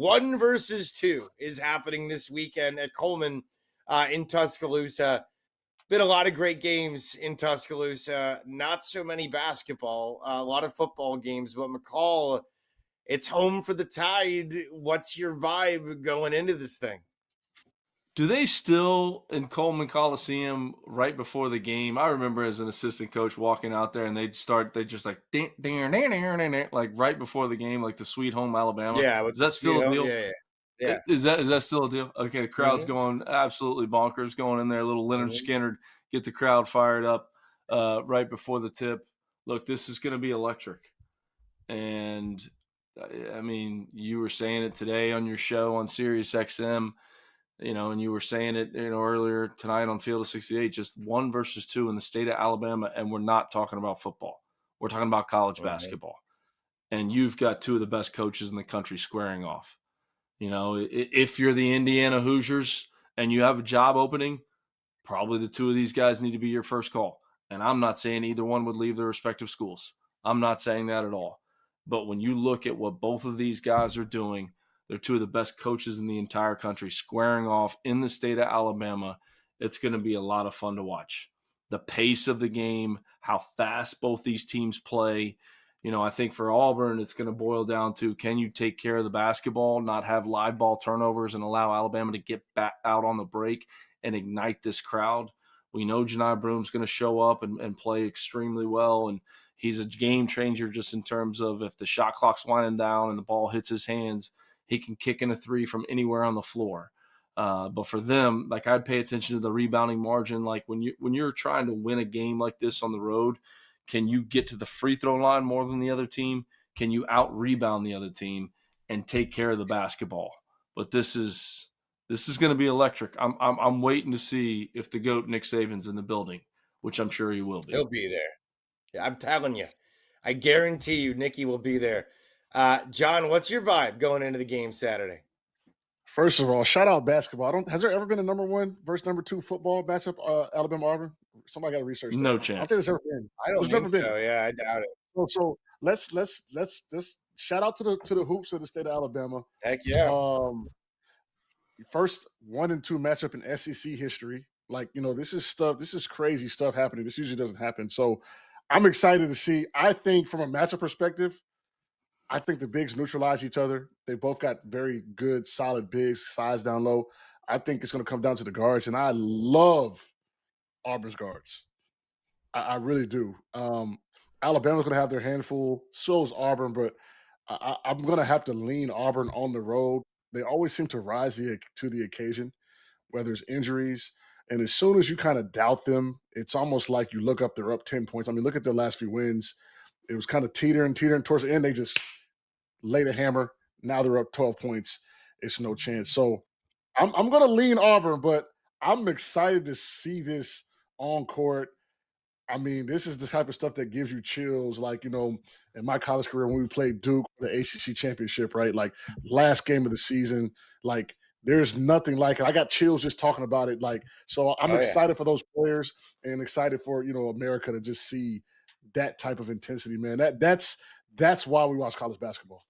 1 versus 2 is happening this weekend at Coleman in Tuscaloosa. Been a lot of great games in Tuscaloosa. Not so many basketball, a lot of football games. But McCall, it's home for the Tide. What's your vibe going into this thing? Do they still in Coleman Coliseum right before the game? I remember as an assistant coach walking out there and they just like ding, ding, ding, ding, ding, ding, like right before the game, like the Sweet Home Alabama. Yeah, with Is the that Sweet still a Home. deal? Yeah. Is that still a deal? Okay, the crowd's Mm-hmm. going absolutely bonkers, going in there, a little Leonard Mm-hmm. Skinner, get the crowd fired up right before the tip. Look, this is going to be electric. And I mean, you were saying it today on your show on Sirius XM, and you were saying it, earlier tonight on Field of 68, just 1 versus 2 in the state of Alabama. And we're not talking about football. We're talking about college basketball. And you've got 2 of the best coaches in the country squaring off. If you're the Indiana Hoosiers and you have a job opening, probably the 2 of these guys need to be your first call. And I'm not saying either one would leave their respective schools. I'm not saying that at all. But when you look at what both of these guys are doing, they're 2 of the best coaches in the entire country squaring off in the state of Alabama. It's going to be a lot of fun to watch. The pace of the game, how fast both these teams play. I think for Auburn, it's going to boil down to, can you take care of the basketball, not have live ball turnovers, and allow Alabama to get back out on the break and ignite this crowd? We know Janai Broom's going to show up and play extremely well, and he's a game changer just in terms of if the shot clock's winding down and the ball hits his hands, he can kick in a 3 from anywhere on the floor. But for them, like, I'd pay attention to the rebounding margin. Like when you're trying to win a game like this on the road, can you get to the free throw line more than the other team? Can you out rebound the other team and take care of the basketball? But this is going to be electric. I'm waiting to see if the GOAT Nick Saban's in the building, which I'm sure he will be. He'll be there. Yeah, I'm telling you. I guarantee you Nicky will be there. John, what's your vibe going into the game Saturday? First of all, shout out basketball. Has there ever been a number 1 versus number 2 football matchup, Alabama-Auburn? Somebody got to research that. No I don't chance. think there's ever been. I don't There's think never so. been. Yeah, I doubt it. So let's shout out to the hoops of the state of Alabama. Heck yeah. First 1 and 2 matchup in SEC history. Like, this is crazy stuff happening. This usually doesn't happen. So I'm excited to see. I think from a matchup perspective, I think the bigs neutralize each other. They both got very good, solid bigs, size down low. I think it's going to come down to the guards, and I love Auburn's guards. I really do. Alabama's going to have their handful. So is Auburn, but I'm going to have to lean Auburn on the road. They always seem to rise to the occasion, whether it's injuries. And as soon as you kind of doubt them, it's almost like you look up, they're up 10 points. I mean, look at their last few wins. It was kind of teetering towards the end. They just laid a hammer. Now they're up 12 points. It's no chance. So I'm going to lean Auburn, but I'm excited to see this on court. I mean, this is the type of stuff that gives you chills. Like, in my college career, when we played Duke, the ACC championship, right? Like, last game of the season, like, there's nothing like it. I got chills just talking about it. Like, so I'm excited for those players and excited for, America to just see that type of intensity, man. That's why we watch college basketball.